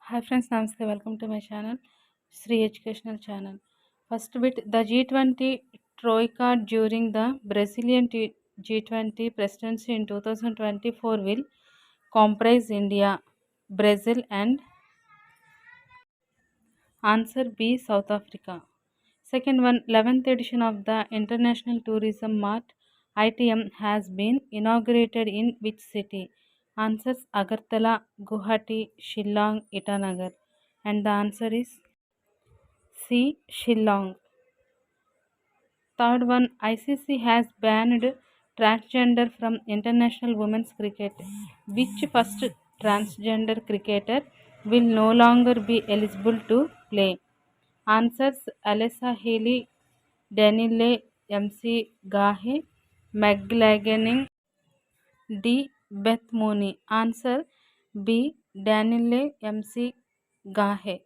Hi friends, Namaste. Welcome to my channel, Sri Educational Channel. First bit, the G20 Troika during the Brazilian G20 presidency in 2024 will comprise India, Brazil and answer B, South Africa. Second one, 11th edition of the International Tourism Mart ITM has been inaugurated in which city? Answers Agartala, Guwahati, Shillong, Itanagar. And the answer is C. Shillong. Third one, ICC has banned transgender from international women's cricket. Which first transgender cricketer will no longer be eligible to play? Answers Alessa Haley, Danielle MC Gahe, McLaughlin D. Beth Mooney. Answer B. Danielle MC Gahe.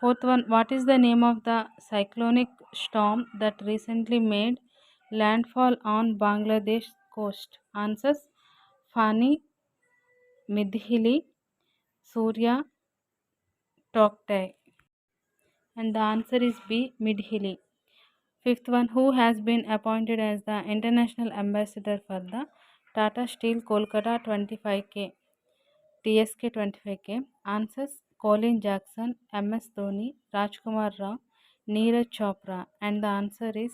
Fourth one, what is the name of the cyclonic storm that recently made landfall on Bangladesh coast? Answers Fani, Midhili, Surya, Toktai. And the answer is B. Midhili. Fifth one, who has been appointed as the international ambassador for the Tata Steel Kolkata 25K, TSK 25K? Answers Colin Jackson, MS Dhoni, Rajkumar Rao, Neeraj Chopra. And the answer is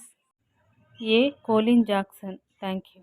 A. Colin Jackson. Thank you.